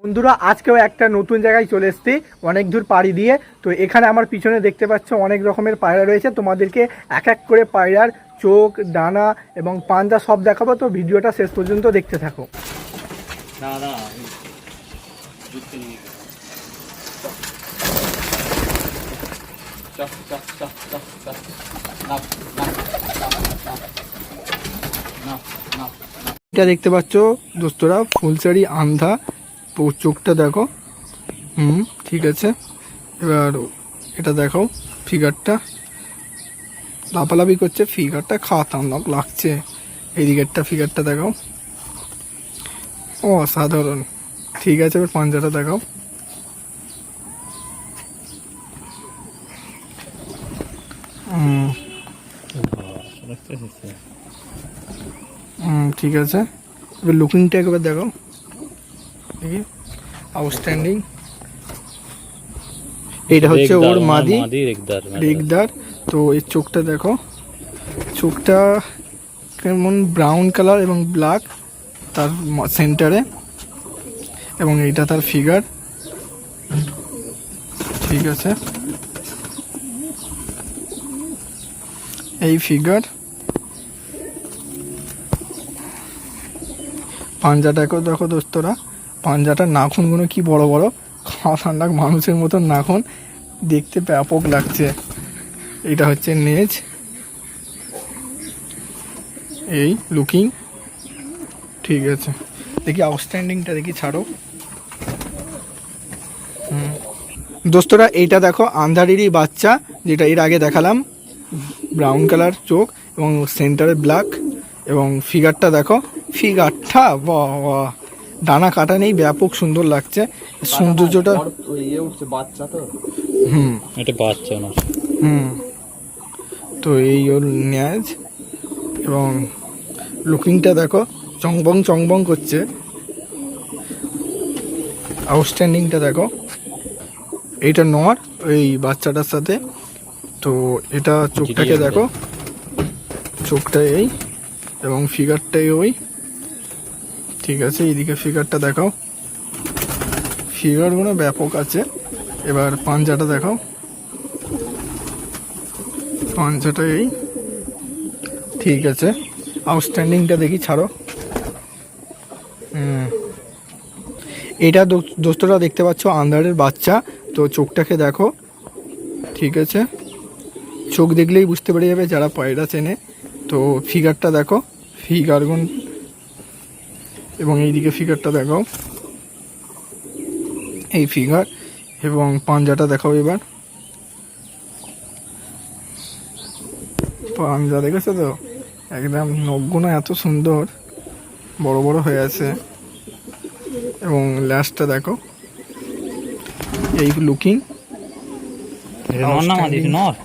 বন্ধুরা আজকেও একটা নতুন জায়গায় চলে এসেছি অনেক দূর পাড়ি দিয়ে। তো এখানে আমার পিছনে দেখতে পাচ্ছ অনেক রকমের পায়রা রয়েছে। তোমাদেরকে এক এক করে পায়রার চোখ, ডানা এবং পাঞ্জা সব দেখাবো। তো ভিডিওটা শেষ পর্যন্ত দেখতে থাকো। এটা দেখতে পাচ্ছ দোস্তরা ফুলসারি আন্ধা, চোখটা দেখো। ঠিক আছে, এবার এটা দেখো ফিগারটা লাফালাফি করছে, ফিগারটা খাতারনাক লাগছে। এইদিকেরটা ফিগারটা দেখাও, অসাধারণ। ঠিক আছে, এবার পাঞ্জাটা দেখাও। ঠিক আছে, এবার লুকিংটা একবার দেখো, দেখি আউটস্ট্যান্ডিং। এটা হচ্ছে ওর মাদি রেগদার। তো এর চোখটা দেখো, চোখটা কেমন ব্রাউন কালার এবং ব্ল্যাক তার সেন্টারে, এবং এইটা তার ফিগার। ঠিক আছে, এই ফিগার। পাঞ্জাটাকেও দেখো দোস্তরা, পাঞ্জাটার নাখুনগুলো কি বড় বড়, খাতারনাক মানুষের মতন নাখুন, দেখতে ব্যাপক লাগছে। এটা হচ্ছে নেজ, এই লুকিং। ঠিক আছে, দেখি আউটস্ট্যান্ডিংটা দেখি, ছাড়ো। দোস্তরা এইটা দেখো আন্ধারেরই বাচ্চা, যেটা এর আগে দেখালাম, ব্রাউন কালার চোখ এবং সেন্টারে ব্ল্যাক, এবং ফিগারটা দেখো, ফিগারটা বাহ বাহ, ডানা কাটা নেই, ব্যাপক সুন্দর লাগছে সৌন্দর্যটা। এটা বাচ্চা না। তো এই ওর ন্যাজ, এবং লুকিংটা দেখো, চংবং চংবং করছে। আউটস্ট্যান্ডিংটা দেখো, এইটা নর ওই বাচ্চাটার সাথে। তো এটা চোখটাকে দেখো, চোখটা এই এবং ফিগারটাই ওই। ঠিক আছে, এইদিকে ফিগারটা দেখাও, ফিগারগুলো ব্যাপক আছে। এবার পাঞ্জাটা দেখাও, পাঞ্জাটা এই। ঠিক আছে, আউটস্ট্যান্ডিংটা দেখি, ছাড়ো। এটা দোস্তরা দেখতে পাচ্ছ আন্ধারের বাচ্চা। তো চোখটাকে দেখো, ঠিক আছে, চোখ দেখলেই বুঝতে পেরে যাবে যারা পায়রা চেনে। তো ফিগারটা দেখো, ফিগারগুন, এবং এইদিকে ফিগারটা দেখাও, এই ফিগার এবং পাঞ্জাটা দেখাও। এবার পাঞ্জা দেখেছো তো, একদম নখগুলো এত সুন্দর বড় বড় হয়ে আছে, এবং ল্যাসটা দেখো, এই লুকিং।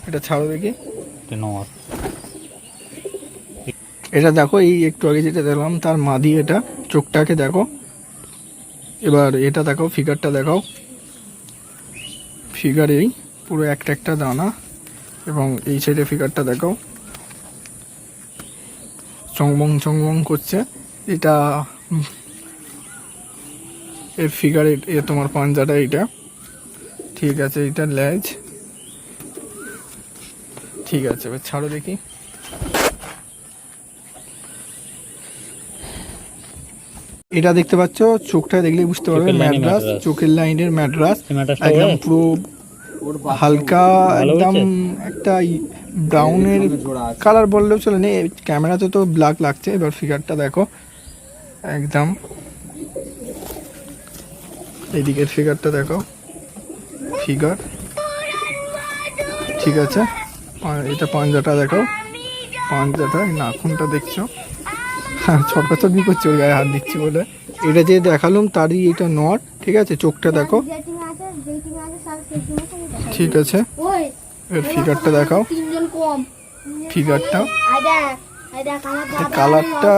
এটা ছাড়ো দেখি, এটা দেখো, এই একটু আগে যেটা দেখলাম তার মাদি, এটা চোখটাকে দেখো। এবার এটা দেখো, ফিগারটা দেখাও, ফিগার এই পুরো একটা একটা দানা, এবং এই সাইডে ফিগারটা দেখাও, চংবং চংবং করছে। এটা এর ফিগার, এ তোমার পাঞ্জাটা এইটা। ঠিক আছে, এটা লেজ। ঠিক আছে, এবার ছাড়ো দেখি। এটা দেখতে পাচ্ছ, চোখটা দেখলেই বুঝতে পারবে ম্যাড্রাস, চোখের লাইনের ম্যাড্রাস, একদম পুরো হালকা, একদম একটা ব্রাউনের কালার বললেও চলে, নেই ক্যামেরাতে তো ব্ল্যাক লাগছে। এবার ফিগারটা দেখো, একদম এইদিকের ফিগারটা দেখো, ফিগার। ঠিক আছে, এটা পাঞ্জাটা দেখো, পাঞ্জাটা নাখুনটা দেখছো, হ্যাঁ ছটকাছটকি করছে ওই গায়ে হাত দিচ্ছি বলে। এটা যে দেখালাম তারই এটা নট। ঠিক আছে, চোখটা দেখো। ঠিক আছে, এর ফিগারটা দেখাও, ফিগারটা, কালারটা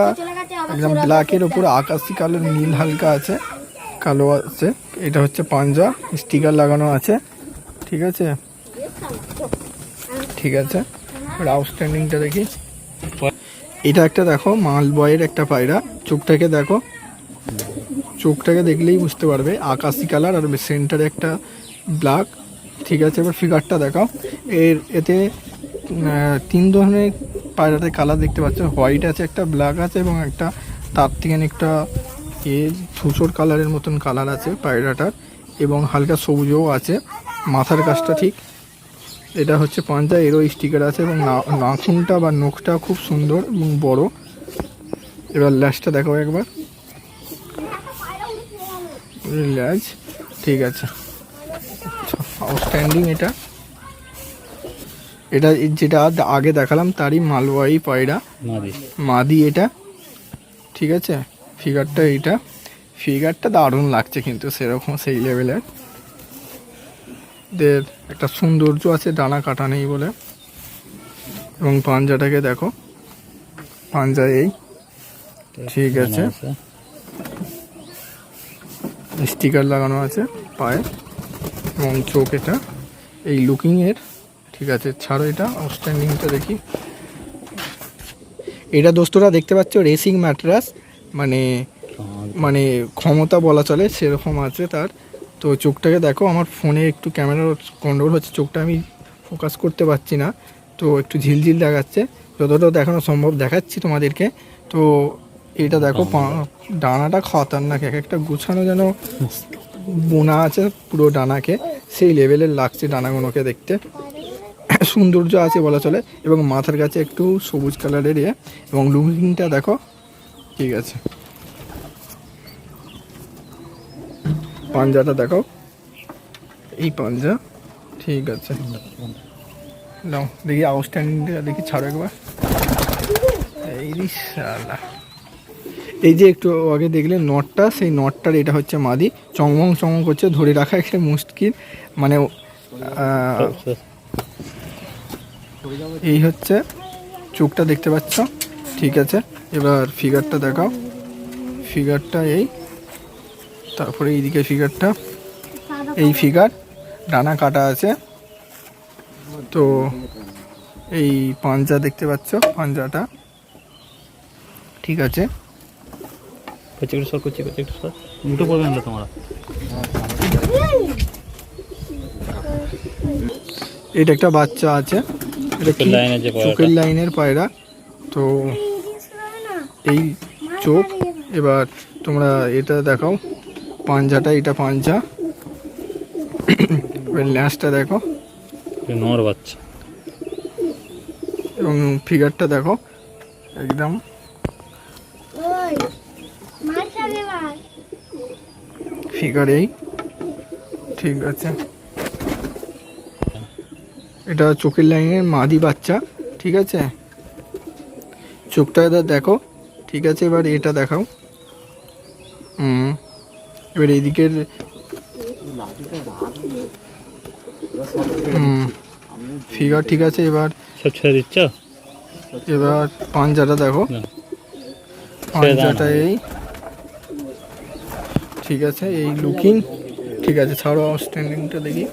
একদম ব্ল্যাকের ওপরে আকাশি কালার, নীল হালকা আছে, কালো আছে। এটা হচ্ছে পাঞ্জা, স্টিকার লাগানো আছে। ঠিক আছে, ঠিক আছে, আউটস্ট্যান্ডিংটা দেখি। এটা একটা দেখো মালবয়ের একটা পায়রা, চোখটাকে দেখো, চোখটাকে দেখলেই বুঝতে পারবে আকাশি কালার আর সেন্টারে একটা ব্ল্যাক। ঠিক আছে, এবার ফিগারটা দেখাও। এতে 3 ধরনের পায়রাতে কালার দেখতে পাচ্ছ, হোয়াইট আছে, একটা ব্ল্যাক আছে এবং একটা তার থেকে একটা ধূসর কালারের মতন কালার আছে পায়রাটার, এবং হালকা সবুজও আছে। মাথার কাছটা ঠিক, এটা হচ্ছে পাঞ্জা, এরও স্টিকার আছে এবং নাখুনটা বা নখটা খুব সুন্দর এবং বড়। এবার ল্যাজটা দেখাও একবার, ল্যাজ ঠিক আছে, আউটস্ট্যান্ডিং। এটা যেটা আগে দেখালাম তারই মালওয়াই পায়রা, মাদি এটা। ঠিক আছে, ফিগারটা দারুণ লাগছে কিন্তু সেরকম সেই লেভেলের। একটা সৌন্দর্য আছে, ডানা কাটা নেই বলে। এবং পাঞ্জাটাকে দেখো, পাঞ্জা এই ঠিক আছে, স্টিকার লাগানো আছে পায়ে এবং চোখ এটা এই লুকিংয়ের। ঠিক আছে, ছাড়ো এটা, আউটস্ট্যান্ডিংটা দেখি। এটা দোস্তরা দেখতে পাচ্ছ রেসিং ম্যাট্রাস, মানে ক্ষমতা বলা চলে সেরকম আছে তার। তো চোখটাকে দেখো, আমার ফোনে একটু ক্যামেরার গন্ডগোল হচ্ছে, চোখটা আমি ফোকাস করতে পারছি না, তো একটু ঝিলঝিল দেখাচ্ছে। যতটা দেখানো সম্ভব দেখাচ্ছি তোমাদেরকে। তো এটা দেখো, ডানাটা খতরনাক, এক একটা গোছানো যেন বোনা আছে পুরো ডানাকে, সেই লেভেলের লাগছে ডানাগুলোকে দেখতে। সৌন্দর্য আছে বলা চলে, এবং মাথার কাছে একটু সবুজ কালারের এবং লুকিংটা দেখো। ঠিক আছে, পাঞ্জাটা দেখো, এই পাঞ্জা। ঠিক আছে, নাও দেখি আউটস্ট্যান্ডিংটা দেখি, ছাড়ো একবার। এই যে একটু আগে দেখলে নটটা, সেই নটটার এটা হচ্ছে মাদি, চংমং চংমং করছে, ধরে রাখা একটা মুশকিল। মানে এই হচ্ছে চোখটা দেখতে পাচ্ছ। ঠিক আছে, এবার ফিগারটা দেখাও। ফিগারটা এই, তারপরে এইদিকে ফিগারটা, এই ফিগার, ডানা কাটা আছে। তো এই পাঞ্জা দেখতে পাচ্ছ, পাঞ্জাটা ঠিক আছে। এটা একটা বাচ্চা আছে, চোখের লাইনের পায়রা। তো এই চোখ, এবার তোমরা এটা দেখাও পাঞ্জাটা, এটা পাঞ্জা। ল্যাজটা দেখো, নর বাচ্চা, এবং ফিগারটা দেখো একদম। ফিগার এই ঠিক আছে, এটা চোখের লাইনের মাদি বাচ্চা। ঠিক আছে, চোখটা দেখো। ঠিক আছে, এবার এটা দেখাও। এবার এইদিকের ফিগার ঠিক আছে। এবার ছেড়ে দিচ্ছ, এবার পাঞ্জাটা দেখো, পাঞ্জাটা এই ঠিক আছে, এই লুকিং। ঠিক আছে, ছাড়ো আউটস্ট্যান্ডিংটা দেখি।